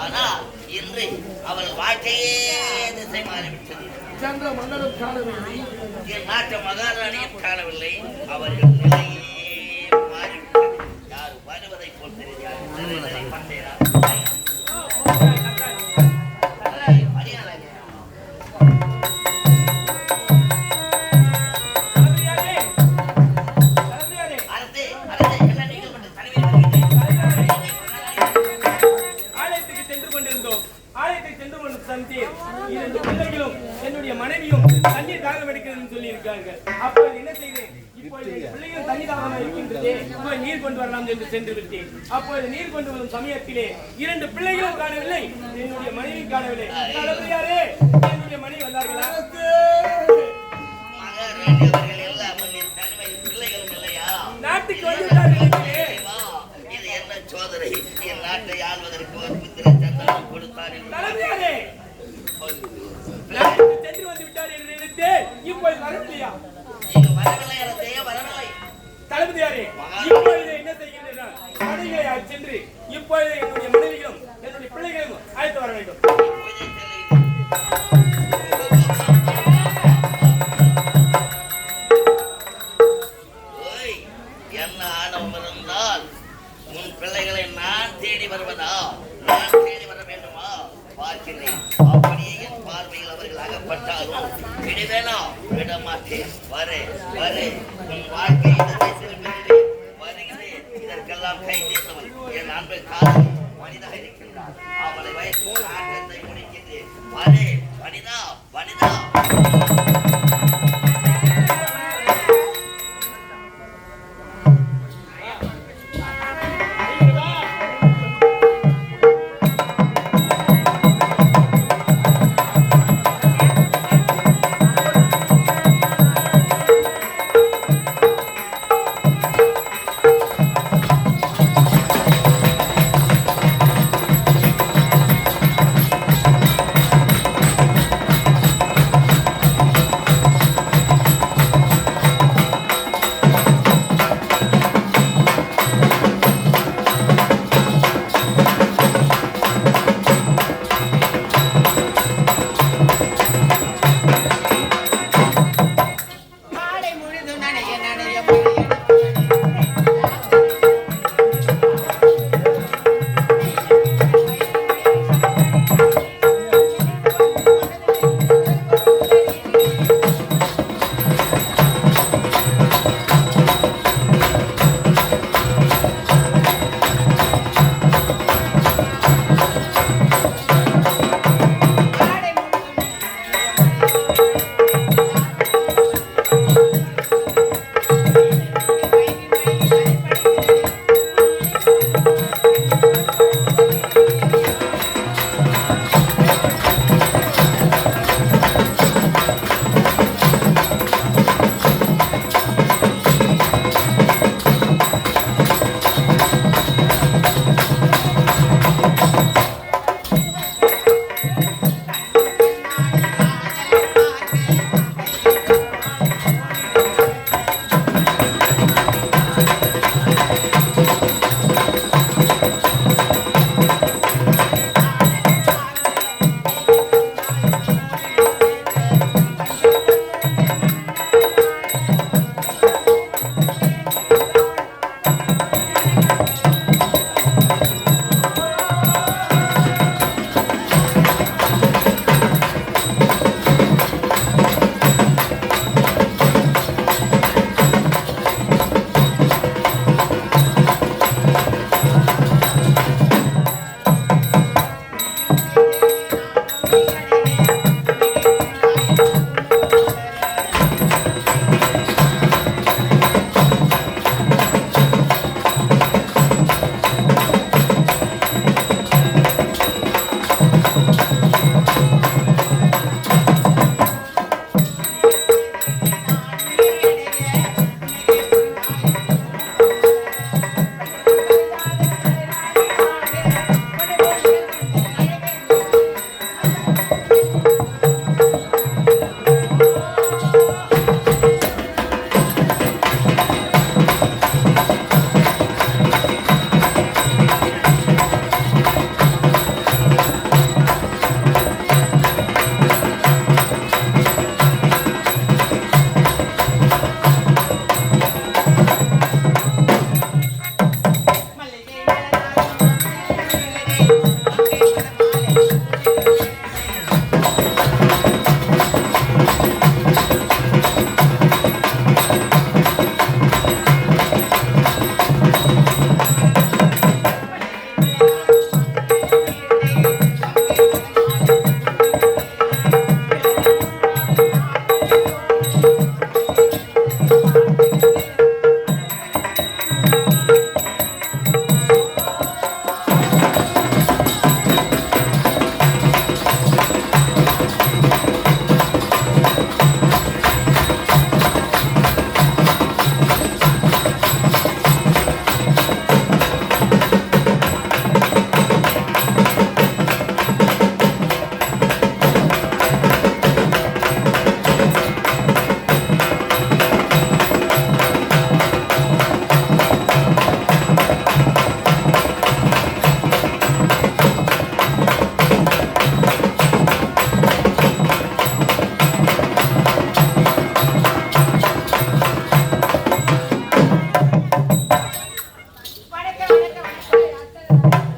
ஆனா இன்று அவள் வாழ்க்கையே திசை மாறிவிட்டது. சென்ற மன்னரும் காணவில்லை, என் நாட்டு மகாராணியும் காணவில்லை. அவர்கள் நிலையே மாறிவிட்டது. யார் வருவதை போல் தெரியாது. பந்தேரா என்னுடைய மனைவியும் தண்ணீர் தாகம் எடுக்கிறது சொல்லி இருக்காங்க. அப்ப என்ன செய்தேன்? இப்பொழுது பிள்ளைகள் தண்ணீர் தாகம் இருக்கின்றதே, நீர் கொண்டு வரலாம் என்று சென்று விட்டேன். அப்பொழுது நீர் கொண்டு வரும் சமயத்திலே 2 பிள்ளைகளும் காணவில்லை, என்னுடைய மனைவி காணவில்லை. யாரே என்னுடைய மனைவி வந்தார்களா? நாட்டுக்கு வந்துவிட்டார்கள். இது என்ன சோதனை? என் நாட்டை ஆள்வதற்கு ஒரு புத்திர சந்திரன் கொடுத்தார். சென்று வந்து விட்டார் என்று நினைத்து இப்போது வரவில்லையா? வரவில்லை தளபதியாரே, இப்பொழுது என்ன செய்கின்றனர்? மனைவியை சென்று இப்பொழுது என்னுடைய மனைவியும் என்னுடைய பிள்ளைகளையும் அழைத்து வர வேண்டும். என்ன ஆணவம் இருந்தால் உன் பிள்ளைகளை நான் தேடி வருவதா? நான் தேடி வர வேண்டுமா? பார்க்கிறேன். அப்படியே என் பார்வையில் அவர்கள் அகப்பட்டாலும் விடுவேனா? விட மாட்டேன். உன் வாழ்க்கை வருகிறேன். இதற்கெல்லாம் கை தேர்ந்தவள் என் அன்பை காதல் மனிதாக இருக்கின்றார். அவளை வயசு ஆட்டத்தை முடிக்கின்றேன். வனிதா வனிதா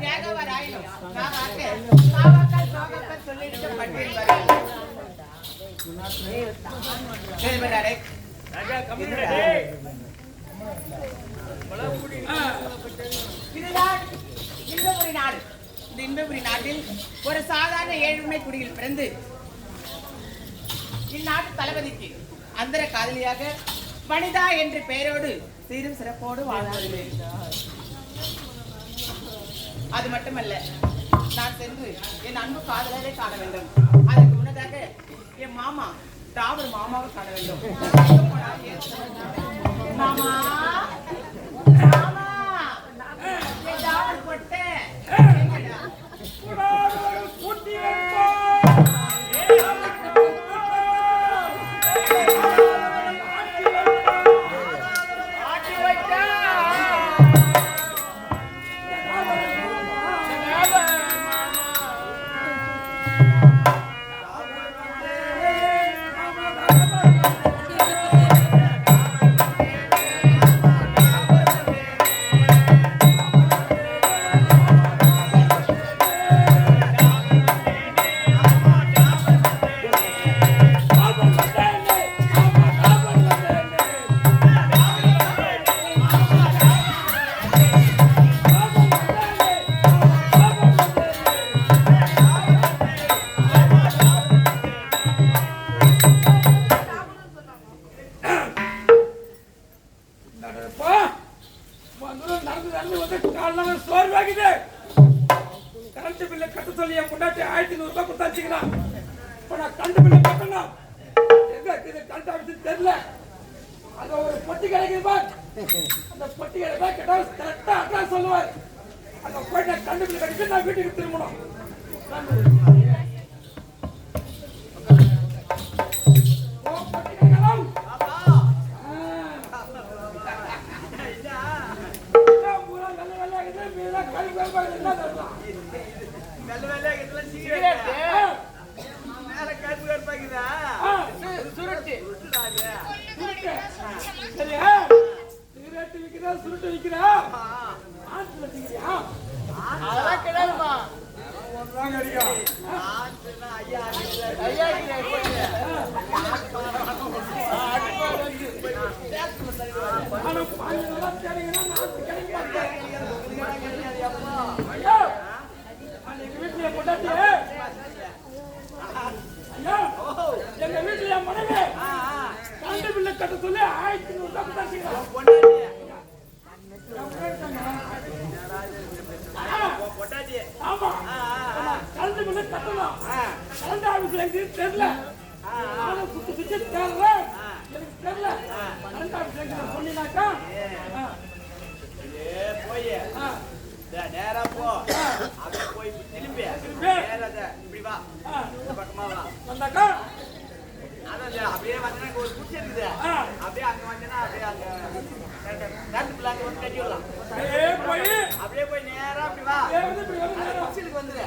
தியாகவராயினும் சாவாக்கள் சோகங்கள் சொல்லிட்டு பட்டியல் வருகிறது. கேள்விப்பட்டாரே? ராஜா கம்யூனிட்டி இதுதான் இன்பபுரி நாடு. இந்த இன்பபுரி நாட்டில் ஒரு சாதாரண ஏழ்மை குடியில் பிறந்து இந்நாட்டு தளபதிக்கு அந்தர காதலியாக வனிதா என்ற பெயரோடு சீரும் சிறப்போடு வாழ்ந்தது. அது மட்டுமல்ல, நான் சென்று என் அன்பு காதலரை காண வேண்டும். அதற்கு முன்னதாக என் மாமா தாவூர் மாமாவை காண வேண்டும். மாமா மாமா என் தாவூர் பொட்ட எங்கடா? கரண்ட் பில்ல கட்ட சொல்லி என் பொண்டாட்டி 1100 ரூபாய் கொடுத்தாச்சுங்களா? இப்ப நான் கரண்ட் பில்ல கட்டணும். எங்க இது கரண்ட் ஆஃபீஸ் தெரியல. அங்க ஒரு பொட்டி கிடைக்குது பார். அந்த பொட்டி கிடைச்சா கேட்டா கரெக்டா அட்ரஸ் சொல்லுவார். அங்க போயிட்டு கரண்ட் பில் கட்டிட்டு நான் வீட்டுக்கு திரும்பணும். சுருட்டு விக்கிறா அதெல்லாம் கிடையாதுமா. எங்க வீட்டுல மனைவி கரண்ட் பில்ல கட்ட சொல்லி 1100 ரூபாய் ஆமா கரண்ட் பில்ல கட்டணும். கரண்ட் ஆபீஸ்ல எங்க தெரியல. நானும் சுத்தி தேடுறேன், எனக்கு தெரியல. கரண்ட் ஆபீஸ்ல எங்க சொன்னீங்கன்னாக்கா நேரா போ, அப்படியே போய் திரும்பி நேரா இப்படி வா, இந்த பக்கமா வா. வந்தாக்கா அதான் அப்படியே வந்தா ஒரு குச்சி இருக்குது, அப்படியே அங்க வந்தா அப்படியே அங்க கரண்ட் பில் அங்க வந்து கட்டி விடலாம். போய் அப்படியே போய் நேரா அப்படி வா, அந்த குச்சிலுக்கு வந்துரு.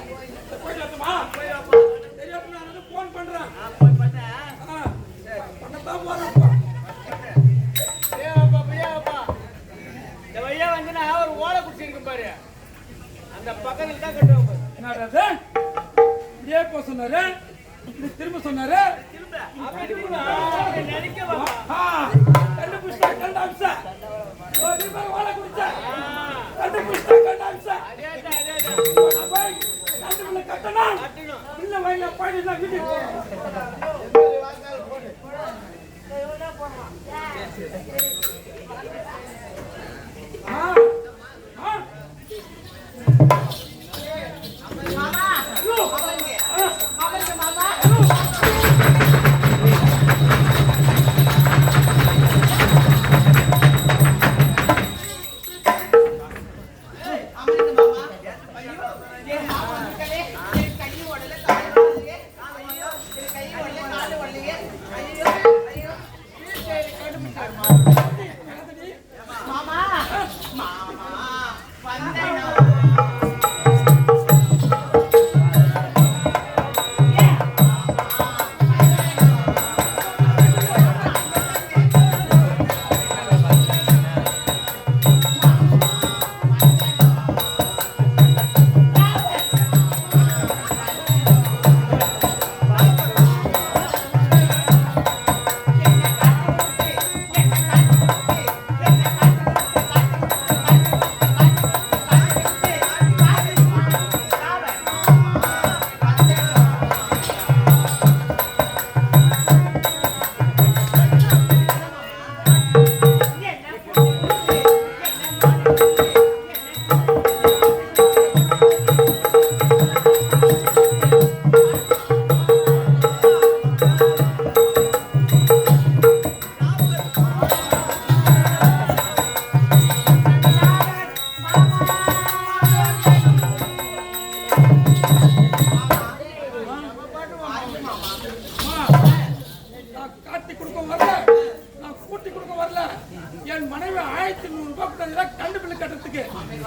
போயிடலாமா? போயிடாப்பா, தெரியாம நான் வந்து போன் பண்றேன். போய் பண்ண பண்ணத்தான் போறப்பா. இந்த வழியா வந்து ஒரு ஓலை குச்சி இருக்கு பாரு, அந்த பக்கத்துல தான் கட்டுவாங்க. என்னடா இப்படியே போ சொன்னாரு, இப்படி திரும்ப சொன்னாரு. கண்டுபிடிச்சா கரண்ட் ஆபீஸா? ஓலை குடிச்சா கண்டுபிடிச்சா கரண்ட் ஆபீஸா? கரண்ட் பில்ல கட்டணும். இல்ல வாங்க பாடி நான் வீட்டுக்கு போறேன்.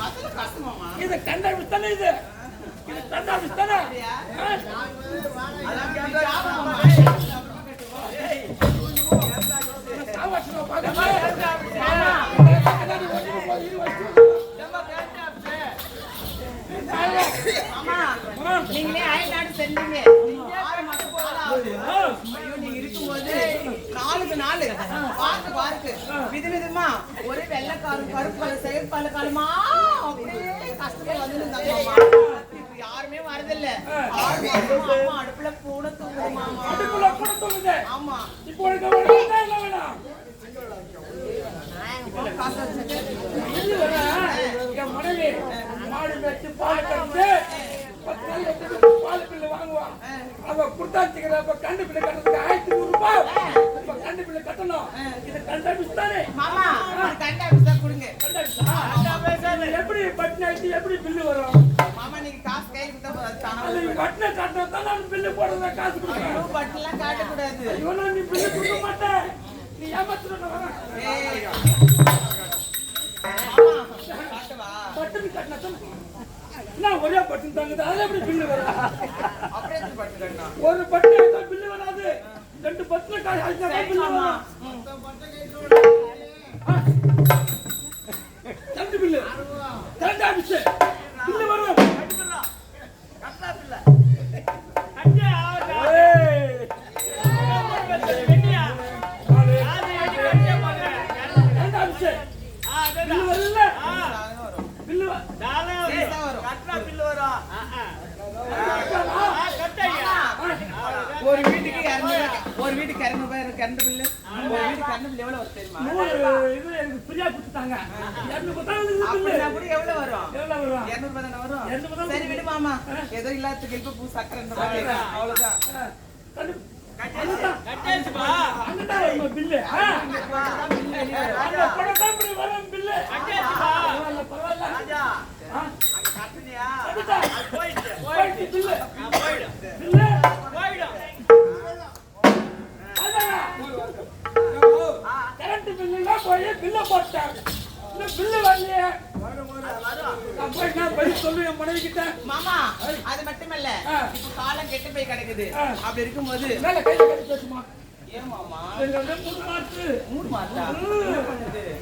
அதெல்லாம் கஷ்டமாமா. இது கண்டாபிஸ் தானே இது கண்டாபிஸ் தானே அதான் கேட்டா ஆமாம்மா. சாவாசமா பார்க்க ஆமா. ஆமா. நீங்களே அயல்நாடு சென்றீங்க. 6 மாசம் போல ஆகுது. ஐயோ, நீங்க இருக்கும்போது நாளுக்கு நாளு பார்த்து பார்க்கு விதவிதமா ஒரே வெள்ளைக்காரும் கருப்பு காலம் செயற்பால காலமா அப்படியே கஷ்டமா வந்துருந்தாங்கம்மா. இப்ப யாருமே வரதில்ல. 6 மாசமா அம்மா அடுப்புல பூனை தூங்குமாமா. அடுப்புல கூட தோணுது ஆமா. இப்போ எனக்கு ஒரு வேலை என்ன வேணும் காசு வச்சுட்டு இது வேணா என் மனைவி மாடு வச்சு பால் கறந்து 10 நாள் எடுத்து பால் பில்லு வாங்குவான் அவ குடுத்தாச்சுக்கிறப்ப கண்டு பிள்ளை கட்டுறதுக்கு 1100 ரூபாய் இப்ப கண்டு பிள்ளை கட்டணும் இது கண்டாபிஸ் தானே மாமா கண்டா விசா கொடுங்க. எப்படி பட்டின ஆயிட்டு எப்படி பில்லு வரும் மாமா நீங்க காசு கையில் கொடுத்தா போதும். தானா அது பட்டின காட்டினா தான் நான் பில்லு போடுறத காசு கொடுக்குறேன் பட்டெல்லாம் காட்டக்கூடாது. இவனா நீ பில்லு கொடுக்க மாட்டேன் நீ ஏமாத்துறேன் வரேன் ஏய். மாமா காட்டவா? பட்டுன்னு கட்டினா தானே நான் ஒரே பட்டன் தாங்குது அதுல எப்படி பில்லு வரும் அப்படியே பட்டுக்கண்ணா. ஒரு பட்டு ஆயிட்டா பில்லு வராது 2 பட்டுல காசு ஆயிட்டா பில்லு வரும் ரெண்டு பில்லு கண்டாபிஸ் பில்லு வரும் கட்டா பிள்ளை கட்டா பில்லு வரும் ஒரு வீட்டுக்கு 200 ஒரு வீட்டுக்கு 200 ரூபாய் கரண்ட் பில்லு. ஒரு வீட்டுக்கு கரண்ட் பில் எவ்வளவு வரும் தெரியுமா? அப்படின்னா கூட எவ்வளவு வரும்? 200 ரூபாய் தானே வரும். சரி விடு மாமா. ஏதோ இல்லாததுக்கு இப்ப பூ சக்கரை இந்த மாதிரி அவ்வளவுதான். ராஜா அங்க கட்டுனியா போயிட்டு கரண்ட் பில்லுனா போய் பில்ல போட்டேன் இன்னும் பில்லு வரலையே நான் போய் நான் பதில் சொல்லுவேன் என் மனைவி கிட்ட மாமா அது மட்டுமல்ல இப்ப காலம் கெட்டு போய் கிடக்குது. அப்படி இருக்கும்போது மேல கையில கட்டி பேசுமா ஏன் மாமா இதுல வந்து 3 மாசத்து 3 மாசம்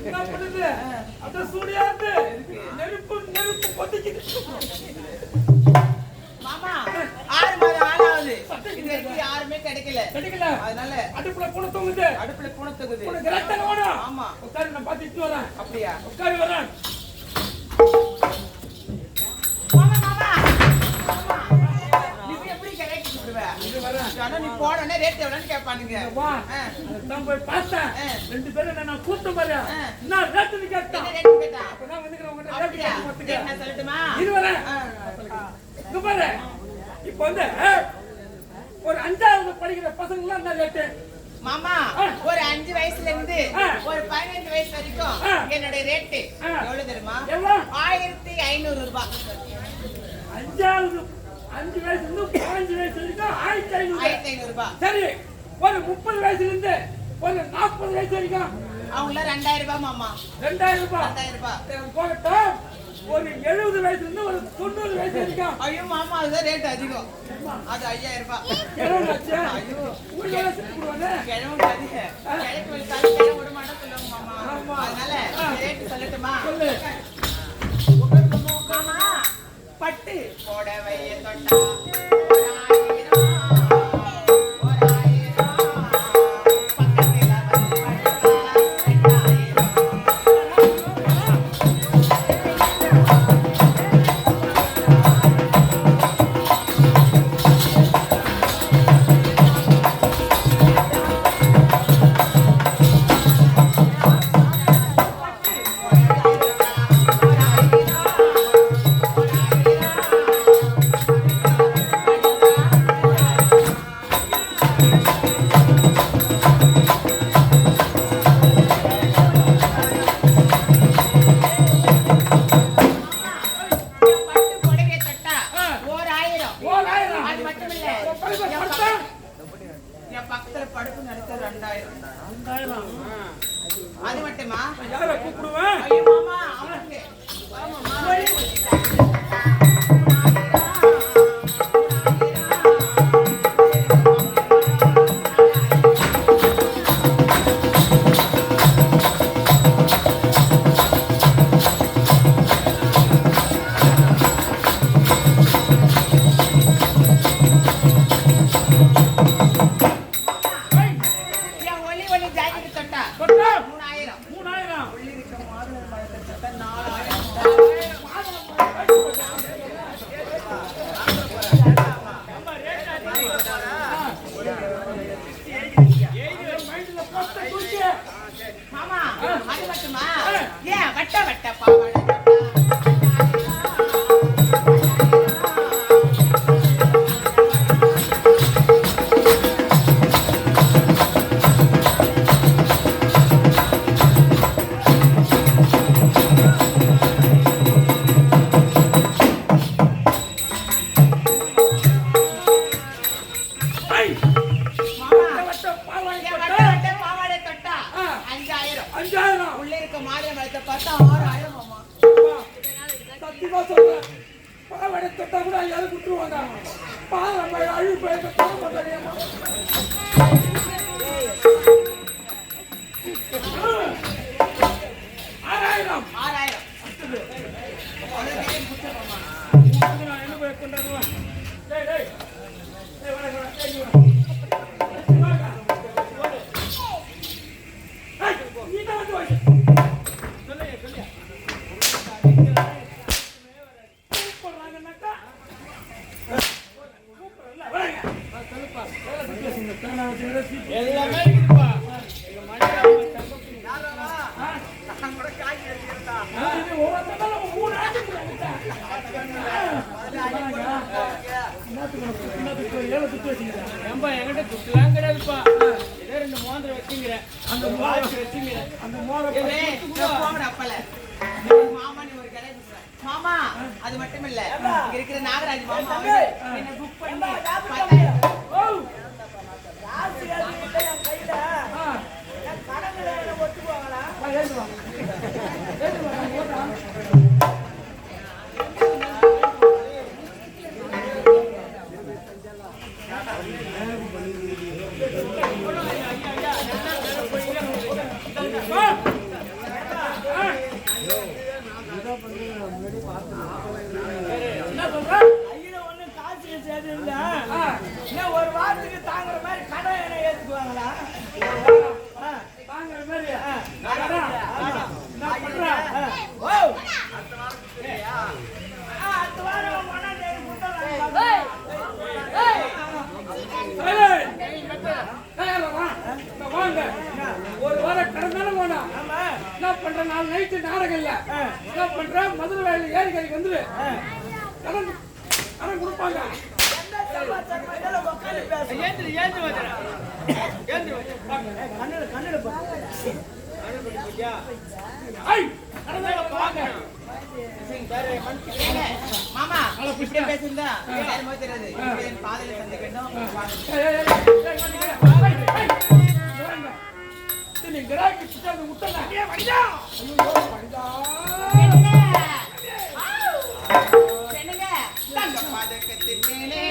என்ன பண்ணுது அத சூடியாந்து நெருப்பு கொதிக்குது மாமா 6 மாதம் ஆனாவது இது வரைக்கும் யாருமே கிடைக்கல. அதனால அடுப்புல பூனை தூங்குது அடுப்புல பூனை தூங்குது. உனக்கு ரத்தம் வேணும் ஆமா உட்காரு நான் பாத்துட்டு வரேன் அப்படியா? உட்காரு வரேன் மாமா மாமா நீ எப்படி கிடைக்கு சொல்லுவ? இது வரேன் ஆனா நீ போனனே ரேட் எவ்வளவுன்னு கேட்பானுங்க. வா நான் போய் பார்த்தேன் 2 பேரும் நான் கூட்டு பாரு நான் ரேட்டுன்னு கேட்டேன் என்ன ரேட் கேட்டா? அப்பதான் வந்துக்கிறவங்க ரேட்டு அப்படியா? கேட்டு மாத்துக்க என்ன சொல்லட்டுமா? இது வரேன் இங்க பாரு இப்போ வந்து ஒரு 5வது படிக்கிற பசங்க எல்லாம் என்ன ரேட்டு மாமா ஒரு 5 வயசுல இருந்து ஒரு 15 வயசு வரைக்கும் என்னோட ரேட் எவ்வளவு தெரியுமா? எவ்வளவு 1500 ரூபாய். 5 வயசுல இருந்து 15 வயசு வரைக்கும் 1500 1500 ரூபாய். சரி ஒரு 30 வயசுல இருந்து ஒரு 40 வயசு வரைக்கும் அவங்கள 2000 ரூபாய் மாமா. 2000 ரூபாய் 2000 ரூபாய். போகட்டும் ஒரு 70 வயசுல இருந்து ஒரு 90 வயசு வரைக்கும் ஐயோ மாமா அதுதான் ரேட் அதிகம். அது 5000 ரூபாய். எவ்வளவு ஆச்சு ஐயோ ஊர்ல சொல்லுவானே கிழவன் கதை கிழக்கு வந்தாலும் கிழ விட மாட்டேன் சொல்லுவாங்க மாமா. அதனால ரேட் சொல்லட்டுமா? சொல்லு மாமா பட்டு புடவைய தொட்டா 1000 பக்கத்துல வந்து படுத்தா 1000 அது மட்டும் இல்ல என் பக்கத்துல படுப்பு நடத்த 2000 அது மட்டுமா? யாரை கூப்பிடுவேன் ஐயோ மாமா அவனுக்கு சத்தியமா சொல்றேன். பாவாடை தொட்டா கூட யாரும் விட்டுருவாங்க. பால் நம்ம அழுகு போயிருக்க போக மாட்டாங்க. ஆறாயிரம் 6000 நான் என்ன போய் கொண்டாடுவேன். டேய் டேய் டேய் வாடா வாடா டேய் நீ தான் வந்து வாங்க. சொல்லுங்க கூப்பிடுறாங்கன்னாக்கா கூப்பிடல வாங்க. சொல்லுப்பா எல்லாமே இருக்குப்பா. எங்க மணியா ஏன்பா என்கிட்ட துட்டுலாம் கிடையாதுப்பா. ஏதோ 2 மோதிரம் வச்சுங்கிறேன். அந்த வாட்ச் வச்சுங்கிறேன். அந்த மோதிரம் அப்பல மாமா நீ ஒரு கடை கொடுக்குற. மாமா அது மட்டும் இல்ல இங்க இருக்கிற நாகராஜ் மாமா என்ன புக் பண்ணி 10,000 ஒரு வாரத்துக்கு தாங்குற மாதிரி கடை என்ன ஏத்துக்குவாங்களா? தாங்குற மாதிரி அடுத்த வாரம் வாங்க. ஒரு வாரம் கடந்தாலும் போனா என்ன பண்ற? 4 நைட்டு நாடகம் இல்ல என்ன பண்ற? மதுரை வேலை ஏரிக்கரைக்கு வந்துரு. கடன் கடன் கொடுப்பாங்க. ஏந்திரி ஏந்திரி வந்துடுறேன். ஏந்திரி கண்ணில் மாமா இப்படி பேசுறதா யாருமே தெரியாது. என் பாதையில சந்திக்கணும். தங்க பதக்கத்தின் மேலே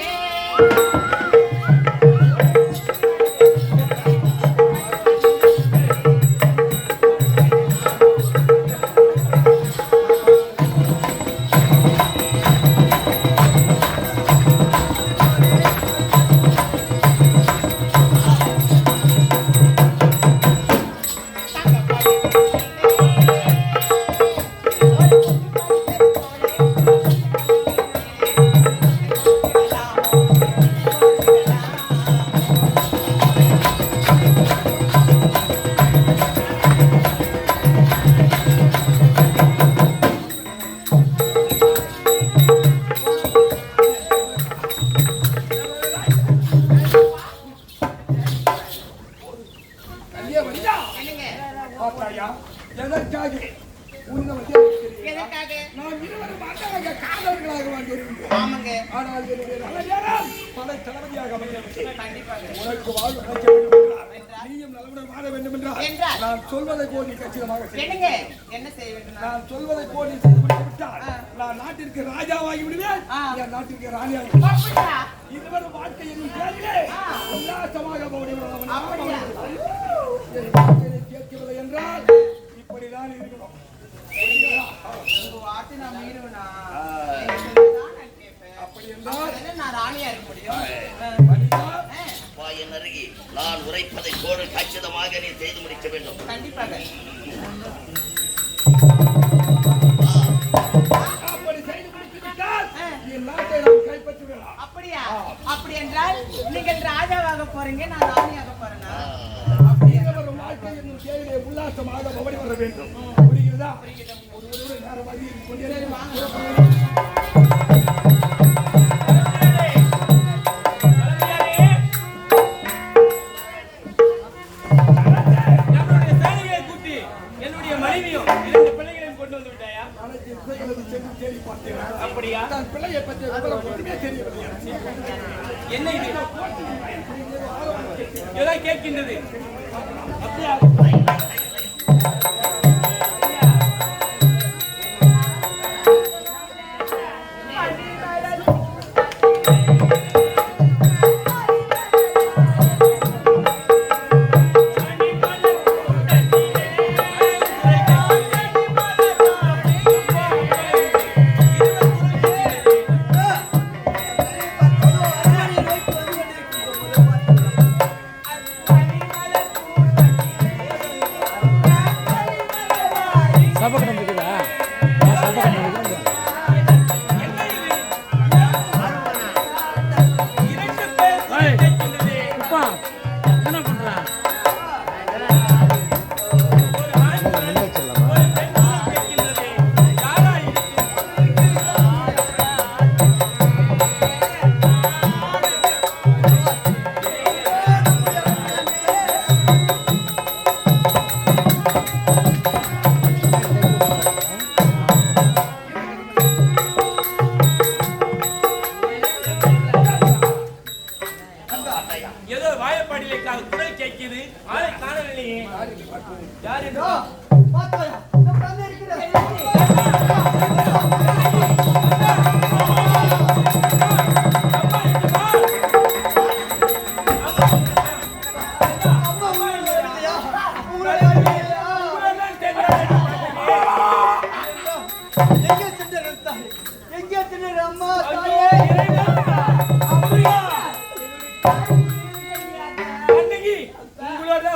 நான் சொல்வதை போல் நீ கச்சிதமாக என்ன செய்ய வேண்டும்? நான் சொல்வதை போல் நீ செய்து விட்டால் நான் நாட்டிற்கு ராஜாவாகி விடுவேன். என் நாட்டிற்கு ராணியாகி இதுவரை வாழ்க்கை என்னும் பேரிலே உல்லாசமாக கேட்கவில்லை என்றால் இப்படிதான் இருக்கணும். அப்படி என்றால் நான் ராணியா இருக்க முடியும். என் அருகே நான் உரைப்பதை போல கச்சிதமாக நீ செய்து முடிக்க வேண்டும். கண்டிப்பாக அப்படி செய்து முடித்துவிட்டால் என் நாட்டை நாம் கைப்பற்றுகிறோம். அப்படியா? அப்படி என்றால் நீங்கள் ராஜாவாக போறீங்க, நான் ராணியாக போறேனா? அப்படிங்கிற ஒரு வாழ்க்கை என்னும் தேவையை உல்லாசமாக ஓடி வர வேண்டும். புரிகிறதா? ஒரு நேரமாக கொண்டே அப்படியா? பிள்ளையை பற்றி ஒன்றுமே தெரியவில்லை. என்ன இது ஏதோ கேட்கின்றது? அப்படியா? காணவில்லையே. யார் என்று பாத்தாயா நம்ம தந்தை இருக்கிறார்.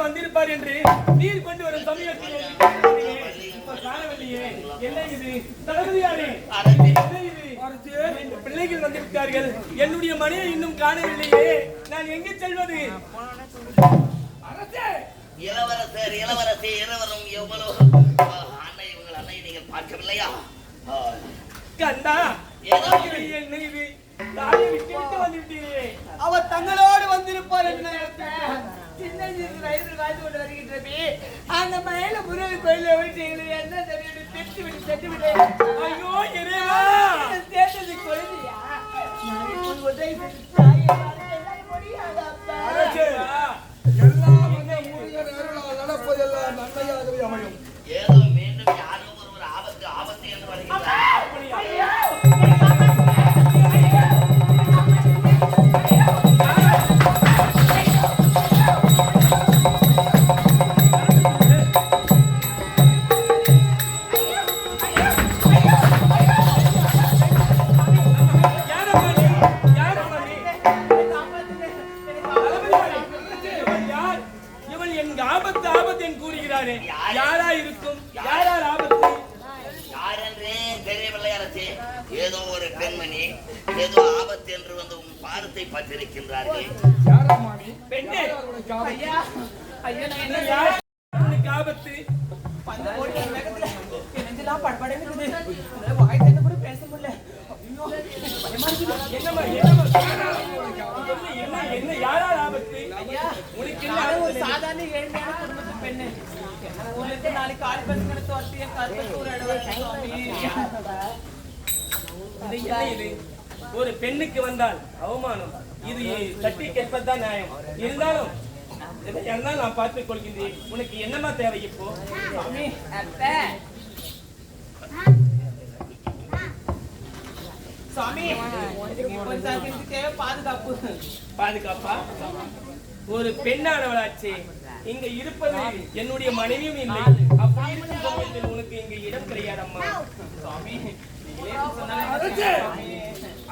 வந்திருப்பார் என்று நீர் கொண்டு வரும் சமயத்தில் இப்ப காணவில்லையே. என்ன இது தளபதியாரே? என்ன இது? இந்த பிள்ளைகள் வந்து விட்டார்கள், என்னுடைய மனைவி இன்னும் காணவில்லையே. நான் எங்கே செல்வது? இளவரசர் இளவரசி இருவரும் எவ்வளவு அன்னை உங்கள் அன்னை நீங்கள் பார்க்கவில்லையா? கண்டா என்ன இது? தாயை விட்டு விட்டு வந்து விட்டீரே. அவர் தங்களோடு வந்திருப்பார் என்ன சின்ன சின்ன வயதில் வாழ்ந்து கொண்டு வருகின்றமே அந்த மயில முருகை கோயில விட்டு எங்களுக்கு என்ன தெரியும் திட்டு விட்டு செட்டு விட்டு ஐயோ இறைவா, தேட்டது குழந்தையா உதவி தாயை முடியாது அப்பா. எல்லாம் அந்த முருகன் அருளால் நடப்பதெல்லாம் நன்மையாகவே அமையும். ஏதோ மீண்டும் யாரோ ஒருவர் ஆபத்து ஆபத்து என்று வருகிறார். யாரா இருக்கும்? யாரார் ஆபத்து? யாரென்றே தெரியவில்லை அரசே. ஏதோ ஒரு பெண்மணி ஏதோ ஆபத்து என்று வந்து உன் பாதத்தை பார்த்திருக்கின்றார்கள். யாரம்மாமி? பெண்ணே, ஐயா ஐயா நான் என்ன யார் உனக்கு ஆபத்து? பந்த போட்டு வேகத்துல நெஞ்செல்லாம் படபடன்னு இருக்குது. வாய் தண்ணி கூட பேச முடியல. ஐயோ பயமா இருக்குது. என்னம்மா என்ன யாரார் ஆபத்து? ஐயா உனக்கு நானும் ஒரு என்ன சாதாரண ஏழ்மையான குடும்பத்து பெண்ணு. ஊர்ல இருந்து நாளைக்கு ஆள் பசங்களை தோர்த்து என் கருப்பத்து ஒரு இது? ஒரு பெண்ணுக்கு வந்தால் அவமானம், இது தட்டி கேட்பதுதான் நியாயம். இருந்தாலும் எதையாஇருந்தாலும் நான் பார்த்துக் கொள்கின்றேன். உனக்கு என்னமா தேவை இப்போ? சாமி அத்தை சாமி கொஞ்சம் தேவை பாதுகாப்பு. பாதுகாப்பா? ஒரு பெண்ணானவளாச்சே. இங்க இருப்பது என்னுடைய மனைவியும் இல்லை. அப்படி இருக்கும் சமயத்தில் உனக்கு இங்க இடம் கிடையாதம்மா. சாமி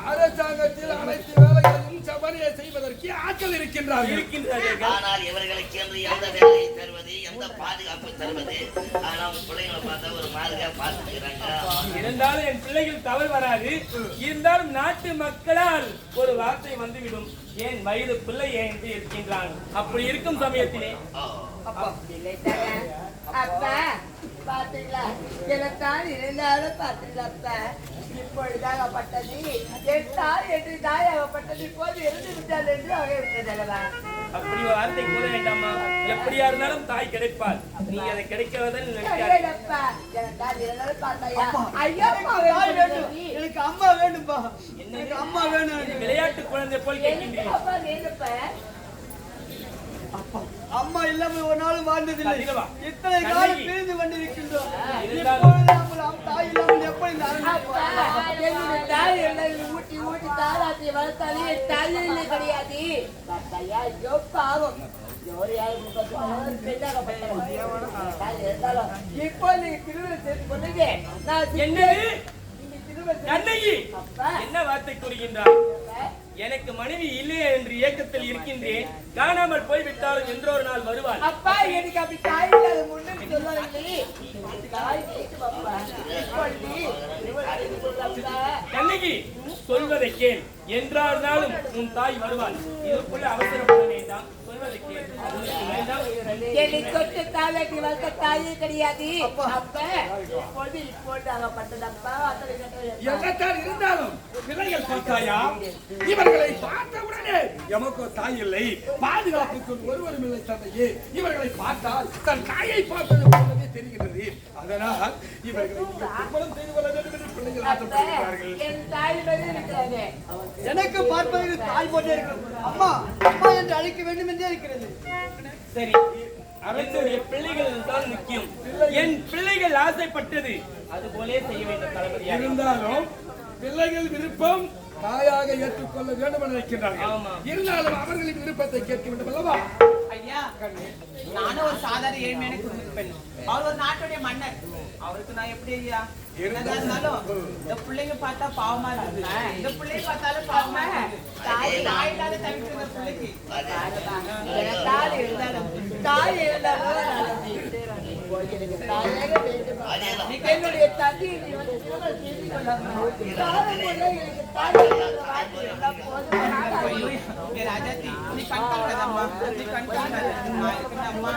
அரசாங்கத்தில் அனைத்து வேலைகளையும் சபரியை செய்வதற்கு ஆட்கள் இருக்கின்றார்கள். ஆனால் இவர்களுக்கு என்று எந்த வேலையை தருவது, எந்த பாதுகாப்பு தருவது? ஆனா உன் பிள்ளைங்களை பார்த்தா ஒரு மாதிரியா பார்த்துக்கிறாங்க. இருந்தாலும் என் பிள்ளைகள் தவறு வராது. இருந்தாலும் நாட்டு மக்களால் ஒரு வார்த்தை வந்துவிடும், ஏன் வயது பிள்ளை என்று இருக்கின்றான். அப்படி இருக்கும் சமயத்திலே அப்பா பாத்தீங்களா எனத்தான் இருந்தாலும் பாத்தீங்களா இப்பொழுதாகப்பட்டது எட்டால் என்று தாயாகப்பட்டது இப்போது இருந்து விட்டால் என்று ஆகிவிட்டதல்லவா. அப்படி ஒரு வார்த்தை கூற வேண்டாமா? எப்படியா இருந்தாலும் தாய் கிடைப்பாள். நீ அதை கிடைக்கிறதன் ஐயப்பா, எனத்தான் இருந்தாலும் பார்த்தாயா? ஐயப்பா வேணும். எனக்கு அம்மா வேணும்பா. எனக்கு அம்மா வேணும். விளையாட்டு குழந்தை போல் கேட்கின்றேன். அப்பா வேணுப்பா. அம்மா இல்லாம ஒரு நாளும் வாழ்ந்ததில்லை. அதிகமா. இத்தனை காலம் பிரிந்து கொண்டிருக்கின்றோம். இருந்தாலும் இப்பொழுது நம்ம தாய் இல்லாமல் எப்படி இந்த அரண்மனை அப்பா, என்னுடைய தாய் எல்லாம் ஊட்டி ஊட்டி தாராட்டி வளர்த்தாலே என் தாயே இல்லை கிடையாது. பார்த்தாயா? ஐயோ பாவம். இப்போ நீங்க திருவிழா சேர்த்து கொண்டீங்க. நான் என்னது? நீங்க திருவிழா கண்ணகி அப்பா. என்ன வார்த்தை கூறுகின்றார்? எனக்கு மனைவி இல்லையே என்று ஏக்கத்தில் இருக்கின்றேன். காணாமல் போய்விட்டாலும் என்றொரு நாள் வருவாள். அப்பா எனக்கு அப்படி தாய் இல்லாத முன்னாடி சொல்லுவாங்களே. தாய் கேட்டு அப்பா. கண்ணகி சொல்வதை கேள். என்றாலும் உன் தாய் வருவாள். இதுக்குள்ள அவசரப்பட வேண்டாம். சொல்வதை கேள். உனக்கு வேண்டாம். என்னை தொட்டு தாலாட்டி வளர்த்த தாயே கிடையாது. அப்ப இப்பொழுது ஆகப்பட்டதப்பா. என்னத்தான் இருந்தாலும் பிள்ளைகள் பார்த்தாயா? இவர்களை பார்த்தவுடனே எமக்கோ தாய் இல்லை, பாதுகாப்புக்கு ஒருவரும் இல்லை தந்தையே. இவர்களை பார்த்தால் தன் தாயை பார்த்தது போலவே தெரிகிறது. அதனால் இவர்களை திருமணம் செய்து கொள்ள வேண்டும் என்று பிள்ளைகள் ஆசைப்படுகிறார்கள். என் தாய் பதில் இருக்கிறாங்க. எனக்கு பார்ப்பதற்கு தாய் போட்டே இருக்கிறது. அம்மா அம்மா என்று அழைக்க வேண்டும் என்றே இருக்கிறது. சரி, என்னுடைய பிள்ளைகள் தான் முக்கியம். என் பிள்ளைகள் ஆசைப்பட்டது அது போலே செய்ய வேண்டும் தளபதியாக. இருந்தாலும் பிள்ளைகள் விருப்பம் தாயாக ஏற்றுக்கொள்ள வேண்டும் என நினைக்கின்றார்கள். ஆமா. இருந்தாலும் அவர்களின் விருப்பத்தை கேட்க வேண்டும் அல்லவா? ஐயா, நானும் ஒரு சாதாரண ஏழ்மையான குடும்ப பெண். அவர் ஒரு நாட்டுடைய மன்னர். அவருக்கு நான் எப்படி ஐயா என்னதான் இருந்தாலும் இந்த பிள்ளைங்க பார்த்தா பாவமா இருக்கு. இந்த பிள்ளைங்க பார்த்தாலும் பாவமா தாய் இல்லாத தவிர்த்து இந்த பிள்ளைக்கு தாய் இருந்தாலும் என்னுடைய தந்தி ராஜாத்தி நீ கண்காணாதம்மா, நீ கண்காணாத அம்மா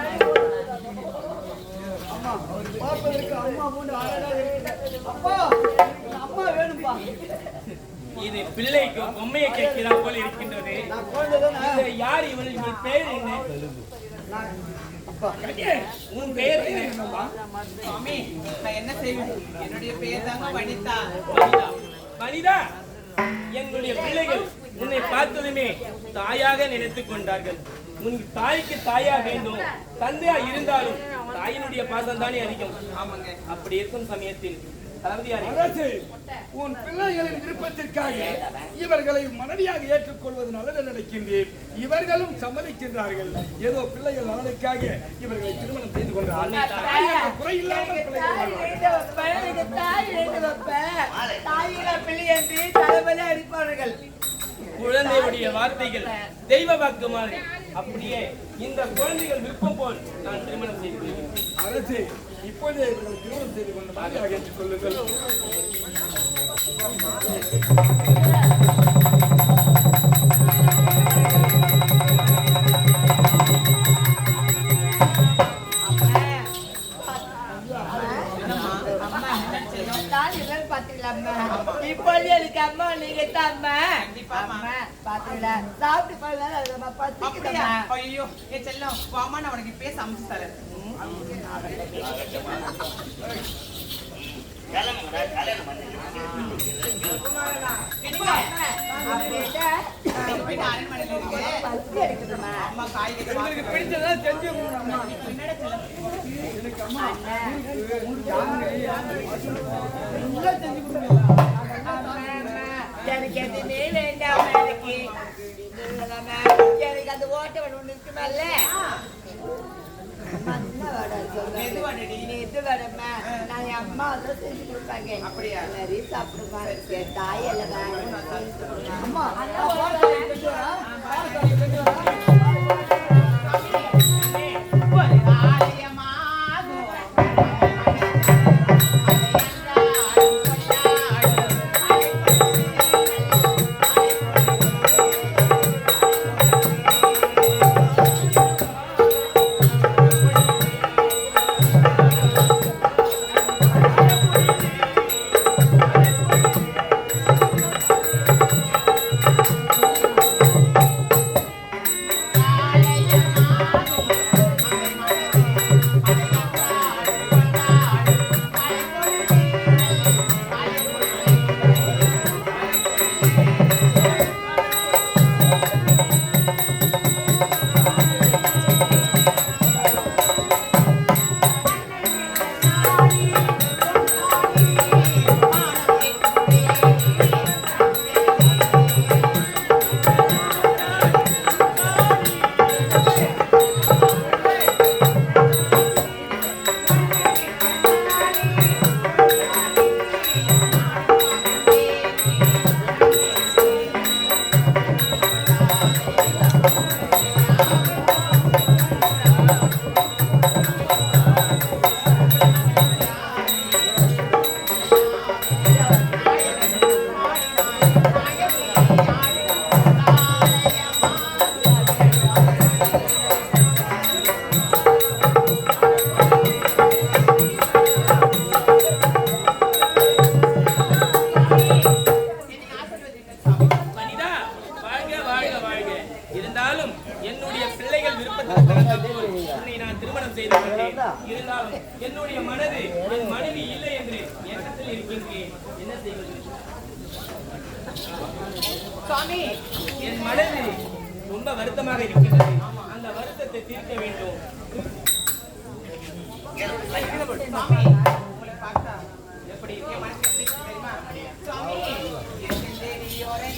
அம்மா வேணும்பா. இது பிள்ளைக்கு பொம்மையை கேட்கிறா போல இருக்கின்றது. இது யார் இவள்? இவள் பெயர் என்ன? உன் பெயர் என்ன? சுவாமி, நான் என்ன செய்வேன்? என்னுடைய பெயர் தாங்க வனிதா. வனிதா, என்னுடைய பிள்ளைகள் உன்னை பார்த்ததுமே தாயாக நினைத்துக் கொண்டார்கள். உன் தாய்க்கு தாயா வேண்டும், தந்தையா இருந்தாலும் தாயினுடைய பாசம் தானே அதிகம். ஆமாங்க. அப்படி இருக்கும் சமயத்தில் அரசே, உன் பிள்ளைகளின் விருப்பத்திற்காக இவர்களை மனைவியாக ஏற்றுக்கொள்வது நல்லது நினைக்கின்றேன். இவர்களும் சம்மதிக்கின்றார்கள். ஏதோ பிள்ளைகள் நலனுக்காக இவர்களை திருமணம் செய்து கொண்டார்கள். குறையில்லாமல் அடிப்பார்கள். குழந்தையுடைய வார்த்தைகள் தெய்வ வாக்கு மாதிரி. அப்படியே இந்த குழந்தைகள் விருப்பம் போல் நான் திருமணம் செய்து கொள்கிறேன். அரசே, இப்போதே இவர்களை திருமணம் செய்து கொண்டு மனைவியாக ஏற்றுக்கொள்ளுங்கள். ஐயோ என் செல்லம் வாமா, நான் உனக்கு இப்பயே சமைச்சு தரேன். அம்மா காய்கறி பிடிச்சதா செஞ்சு எனக்கு எதுவுமே வேண்டாம். எனக்கு அந்த ஓட்ட வடை ஒண்ணு இருக்குமல்ல, எது வடடி? இது வடமா நான் என் அம்மா வந்து செஞ்சு கொடுப்பாங்க. அப்படியா? நிறைய சாப்பிடுமா, என் தாயெல்லாம் அம்மா என்னுடைய மனது என் மனைவி இல்லை என்று எண்ணத்தில் இருக்கின்றேன். என்ன செய்வது? சுவாமி, என் மனது ரொம்ப வருத்தமாக இருக்கின்றது. அந்த வருத்தத்தை தீர்க்க வேண்டும். சுவாமி, உங்களை பார்த்தா எப்படி என் மனசு எப்படி இருக்கு தெரியுமா? சுவாமி, என் தேவியோரை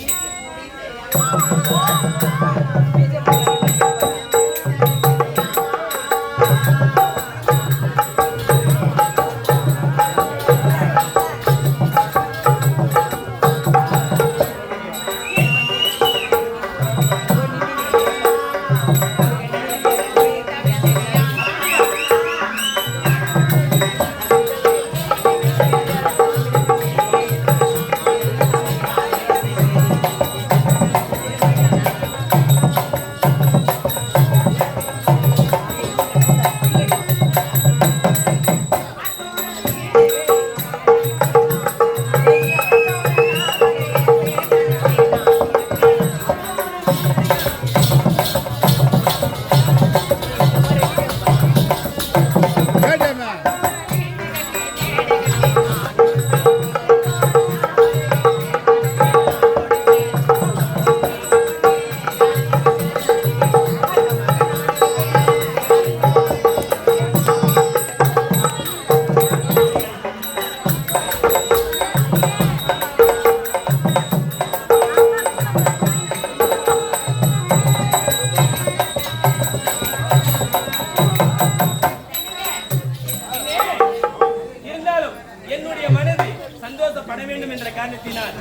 இருந்தாலும் என்னுடைய மனது சந்தோஷப்பட வேண்டும் என்ற காரணத்தினால்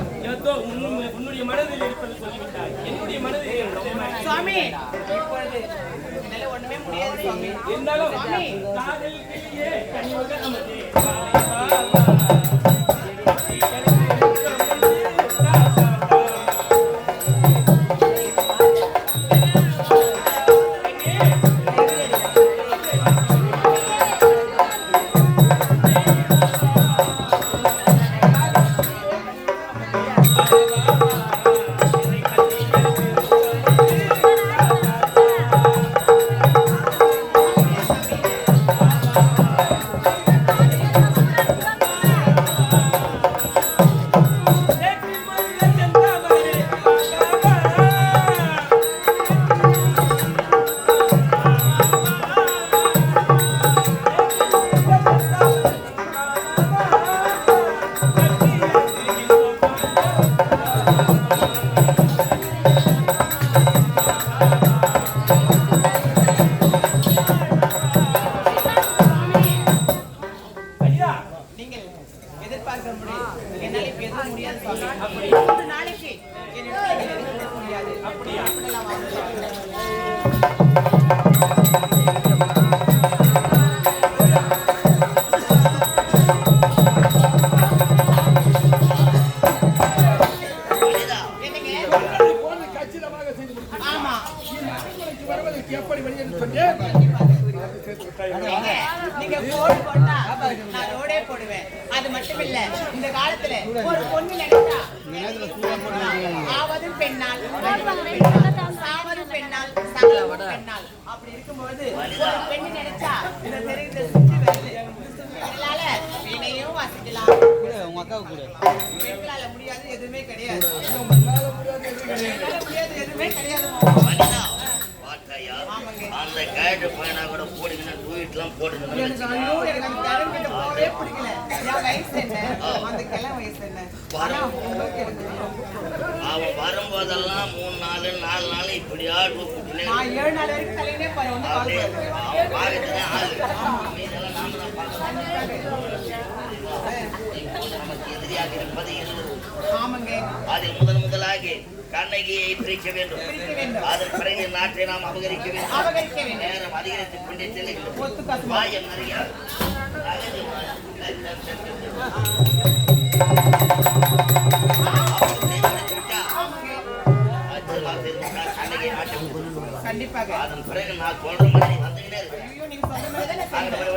உன்னுடைய மனதில் இருப்பது சொல்லிவிட்டாய். என்னுடைய மனதில் சுவாமி, இப்பொழுது என்னால ஒண்ணுமே முடியாது சுவாமி. இருந்தாலும் சுவாமி, காதல் கிளியே கனிவுக நமதே. நீங்கள் எதிர்பார்க்க முடியும். என்னால இப்ப எதுவும் முடியாது சுவாமி. 3 நாளைக்கு என்னிடம் நீங்கள் எதிர்பார்க்க முடியாது. அப்படியா? அப்படிலாம் வாங்க. மனிதா, என்னங்க? போன கச்சிதமாக செய்து முடித்து ஆமா. அரண்மனைக்கு வருவதற்கு எப்படி வழி என்று சொன்னேன். ஏங்க, நீங்க போடு போட்டா நான் ரோடே போடுவேன். அது மட்டும் இல்ல, இந்த காலத்துல ஒரு பொண்ணு நினைச்சா ஆவதும் பெண்ணால், சாவதும் பெண்ணால், சகலமும் பெண்ணால். அப்படி இருக்கும்போது ஒரு பெண்ணு நினைச்சா இந்த தெருவில் சுற்றி வருது. இதனால வீணையும் வாசிக்கலாம். பெண்களால முடியாது எதுவுமே கிடையாது. என்னால முடியாது எதுவுமே கிடையாது. மனிதா, பார்த்தாயா? ஆமாங்க. அந்த கேட்டு பையனா கூட போடுங்கன்னா டூயிட்லாம் போட்டுக்கணும். எனக்கு ஐயோ, எனக்கு அந்த கிழங்கிட்ட போகவே பிடிக்கல. என் வயசு என்ன, அந்த கிழமை வயசு என்ன? ஆனா உங்களுக்கு எனக்கு தெரியும். அவன் வரும்போதெல்லாம் 3 நாள் 4 நாள் இப்படியா கூப்பிட்டுனே நான் 7 நாள் வரைக்கும் தலையிலே பாரு வந்து கால் அப்படியே பாரு. அவன் பாக்கத்துனே ஆளு. மீதெல்லாம் நாம தான் பார்க்கணும். இப்போது நமக்கு எதிரியாக இருப்பது இந்து. ஆமாங்க, அதில் முதலாகி கண்ணகியை பிரிக்க வேண்டும். பிரிக்க வேண்டும். அதன் பிறகு நாட்டை நாம் அபகரிக்க வேண்டும். அபகரிக்க வேண்டும். நேரம் அதிகரித்துக் கொண்டே செல்லுகிறது. ஒத்துக்காசுமா. வாயம் நிறைய கண்டிப்பாக. அதன் பிறகு நான் சொல்ற மாதிரி வந்துகிட்டே இருக்கேன். ஐயோ, நீங்க சொன்ன மாதிரி தானே செய்யணும்.